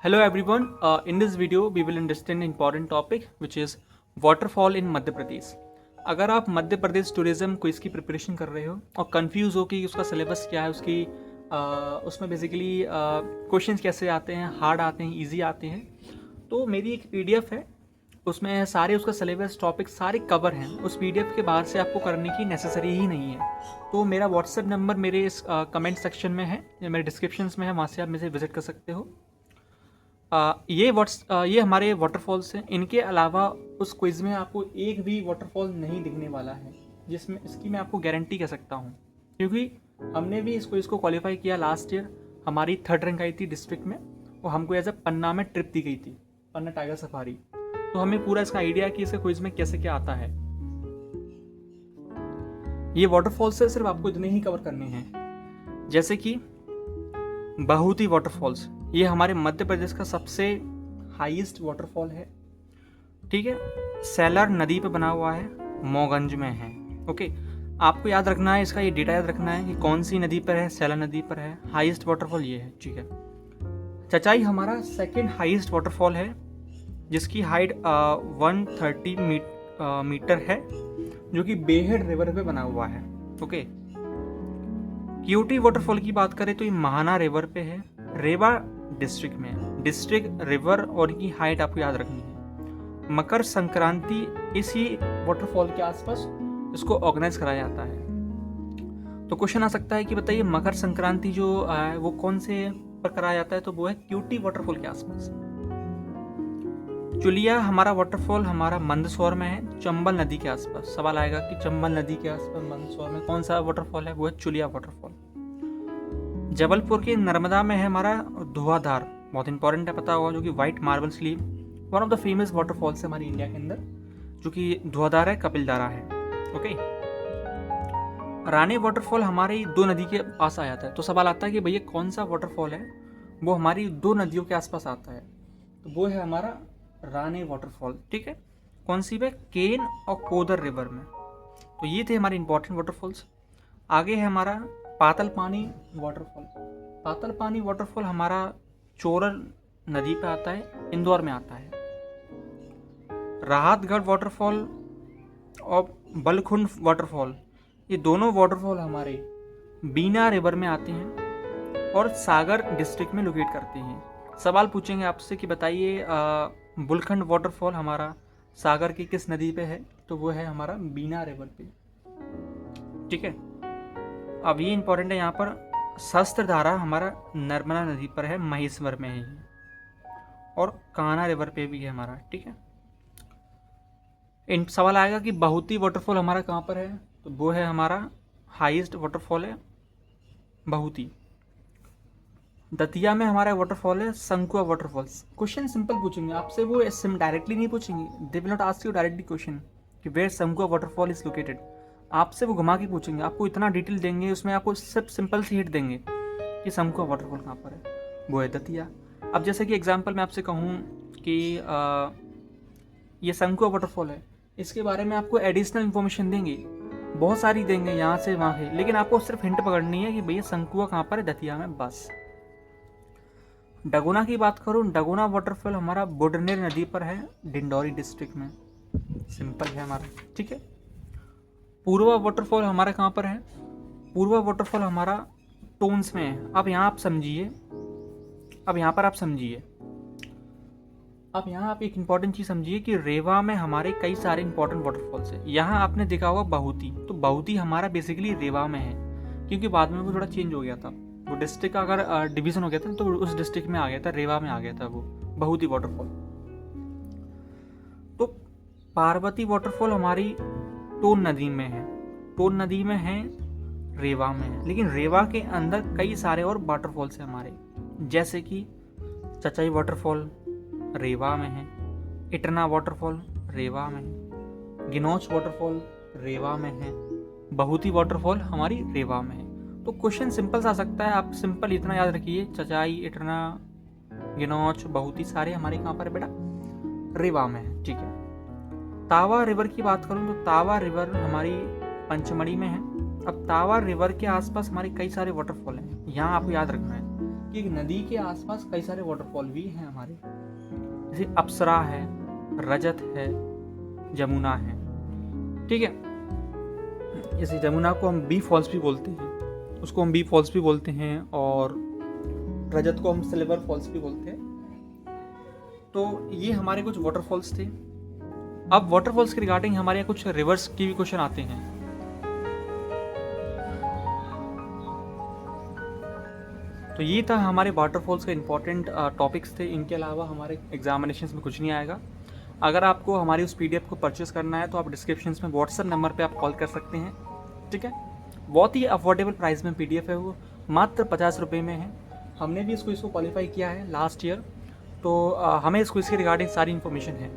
Hello everyone. In this video, we will understand an important topic which is waterfall in Madhya Pradesh. अगर आप Madhya Pradesh tourism quiz की preparation कर रहे हो और कंफ्यूज हो कि उसका सिलेबस क्या है, उसमें बेसिकली क्वेश्चंस कैसे आते हैं, हार्ड आते हैं, इजी आते हैं, तो मेरी एक पीडीएफ है, उसमें सारे उसका सिलेबस टॉपिक सारे कवर हैं. उस पीडीएफ के बाहर से आपको करने की नेसेसरी ही नहीं है. तो मेरा व्हाट्सएप नंबर मेरे इस कमेंट सेक्शन में है या मेरे डिस्क्रिप्शन में है, वहाँ से आप मुझे विजिट कर सकते हो. ये हमारे वाटरफॉल्स हैं. इनके अलावा उस क्विज़ में आपको एक भी वाटरफॉल नहीं दिखने वाला है, जिसमें इसकी मैं आपको गारंटी कर सकता हूँ, क्योंकि हमने भी इस क्विज़ को क्वालिफाई किया लास्ट ईयर. हमारी 3rd रैंक आई थी डिस्ट्रिक्ट में और हमको एज अ पन्ना में ट्रिप दी गई थी, पन्ना टाइगर सफारी. तो हमें पूरा इसका आइडिया है कि इसके क्विज़ में कैसे क्या आता है. ये वाटरफॉल्स से सिर्फ आपको इतने ही कवर करने हैं, जैसे कि बहुती वाटरफॉल्स. ये हमारे मध्य प्रदेश का सबसे हाईएस्ट वाटरफॉल है. ठीक है, सैलर नदी पे बना हुआ है, मौगंज में है. ओके, आपको याद रखना है, इसका ये डेटा याद रखना है कि कौन सी नदी पर है. सैलर नदी पर है. हाईएस्ट वाटरफॉल ये है. ठीक है, चचाई हमारा 2nd हाईएस्ट वाटरफॉल है, जिसकी हाइट 130 मीटर है, जो कि बेहेड रिवर पे बना हुआ है. ओके, क्यूटी वाटरफॉल की बात करें तो ये महाना रिवर पे है, रेवा डिस्ट्रिक्ट में है. डिस्ट्रिक्ट, रिवर और इनकी हाइट आपको याद रखनी है. मकर संक्रांति इसी वाटरफॉल के आसपास इसको ऑर्गेनाइज कराया जाता है. तो क्वेश्चन आ सकता है कि बताइए मकर संक्रांति जो है वो कौन से पर कराया जाता है, तो वो है क्यूटी वाटरफॉल के आसपास. चुलिया हमारा वाटरफॉल हमारा मंदसौर में है, चंबल नदी के आसपास. सवाल आएगा कि चंबल नदी के आसपास मंदसौर में कौन सा वाटरफॉल है, वो है चुलिया वाटरफॉल. जबलपुर के नर्मदा में है हमारा धुआंधार, बहुत इंपॉर्टेंट है, पता होगा, जो कि white marble sleeve, one of the famous waterfalls है हमारी इंडिया के अंदर, जो कि धुआंधार है, कपिलधारा है. ओके, रानी वाटरफॉल हमारी 2 नदी के पास आ जाता है. तो सवाल आता है कि भैया कौन सा वाटरफॉल है वो हमारी 2 नदियों के आसपास आता है, तो वो है हमारा रानी वाटरफॉल. ठीक है, कौन सी पे, केन और कोदर रिवर में. तो ये थे हमारे इंपॉर्टेंट वाटरफॉल्स. आगे है हमारा पातल पानी वाटरफॉल. पातल पानी वाटरफॉल हमारा चोरल नदी पे आता है, इंदौर में आता है. राहतगढ़ वाटरफॉल और बलखुंड वाटरफॉल, ये दोनों वाटरफॉल हमारे बीना रिवर में आते हैं और सागर डिस्ट्रिक्ट में लोकेट करते हैं. सवाल पूछेंगे आपसे कि बताइए बुलखंड वाटरफॉल हमारा सागर की किस नदी पे है, तो वो है हमारा बीना रिवर पे. ठीक है, अब ये इंपॉर्टेंट है, यहाँ पर शस्त्रधारा हमारा नर्मदा नदी पर है, महेश्वर में है ये, और कान्हा रिवर पे भी है हमारा. ठीक है, इन सवाल आएगा कि बहुती वाटरफॉल हमारा कहाँ पर है, तो वो है हमारा हाईएस्ट वाटरफॉल है बहुती. दतिया में हमारा वाटरफॉल है संकुआ वाटरफॉल्स. क्वेश्चन सिंपल पूछेंगे आपसे, वो डायरेक्टली नहीं पूछेंगे, they will not ask you directly question कि वेयर संकुआ वाटरफॉल इज लोकेटेड. आपसे वो घुमा के पूछेंगे, आपको इतना डिटेल देंगे, उसमें आपको सिर्फ सिंपल सी हिट देंगे कि संकुआ वाटरफॉल कहाँ पर है, वो है दतिया. अब जैसे कि एग्जांपल मैं आपसे कहूँ कि ये संकुआ वाटरफॉल है, इसके बारे में आपको एडिशनल इन्फॉर्मेशन देंगे, बहुत सारी देंगे यहाँ से वहाँ से, लेकिन आपको सिर्फ हिंट पकड़नी है कि भैया संकुआ कहाँ पर है, दतिया में, बस. डगोना की बात करूँ, डगोना वाटरफॉल हमारा बुडनेर नदी पर है, डिंडौरी डिस्ट्रिक्ट में. सिंपल है हमारा. ठीक है, पूर्वा वाटरफॉल हमारा कहाँ पर है, पूर्वा वाटरफॉल हमारा टोन्स में है. अब यहाँ आप समझिए, अब यहाँ पर आप समझिए, अब यहाँ आप एक इंपॉर्टेंट चीज़ समझिए कि रेवा में हमारे कई सारे इंपॉर्टेंट वाटरफॉल्स है. यहाँ आपने देखा होगा बहुती, तो बहुती हमारा बेसिकली रेवा में है, क्योंकि बाद में वो थोड़ा चेंज हो गया था, वो डिस्ट्रिक्ट का अगर डिवीजन हो गया था तो उस डिस्ट्रिक्ट में आ गया था, रेवा में आ गया था वो बहुती वाटरफॉल. तो पार्वती वाटरफॉल हमारी टोन नदी में है, टोन नदी में है, रेवा में है, लेकिन रेवा के अंदर कई सारे और वाटरफॉल्स हैं हमारे, जैसे कि चचाई वाटरफॉल रेवा में है, इटना वाटरफॉल रेवा में है, गिनौच वाटरफॉल रेवा में है, बहुती वाटरफॉल हमारी रेवा में है. तो क्वेश्चन सिंपल सा सकता है, आप सिंपल इतना याद रखिए, चचाई, इटना, गिनौच, बहुती सारे हमारे कहाँ पर है बेटा, रेवा में है. ठीक है, तावा रिवर की बात करूँ तो तावा रिवर हमारी पंचमढ़ी में है. अब तावा रिवर के आसपास हमारे कई सारे वाटरफॉल हैं, यहाँ आपको याद रखना है कि एक नदी के आसपास कई सारे वाटरफॉल भी हैं हमारे, जैसे अप्सरा है, रजत है, जमुना है। ठीक है, जैसे जमुना को हम बी फॉल्स भी बोलते हैं, उसको हम बी फॉल्स भी बोलते हैं, और रजत को हम सिल्वर फॉल्स भी बोलते हैं। तो ये हमारे कुछ वाटरफॉल्स थे। अब वाटरफॉल्स के रिगार्डिंग हमारे यहाँ कुछ रिवर्स की भी क्वेश्चन आते हैं। तो ये था हमारे वाटरफॉल्स के इंपॉर्टेंट टॉपिक्स थे। इनके अलावा हमारे एग्जामिनेशंस में कुछ नहीं आएगा। अगर आपको हमारी उस पीडीएफ को परचेस करना है तो आप डिस्क्रिप्शन में व्हाट्सएप नंबर पे आप कॉल कर सकते हैं। ठीक है, बहुत ही अफोर्डेबल प्राइस में पीडीएफ है, वो मात्र 50 रुपये में है। हमने भी इसको क्वालिफाई किया है लास्ट ईयर, तो हमें इसको इसके रिगार्डिंग सारी इन्फॉर्मेशन है।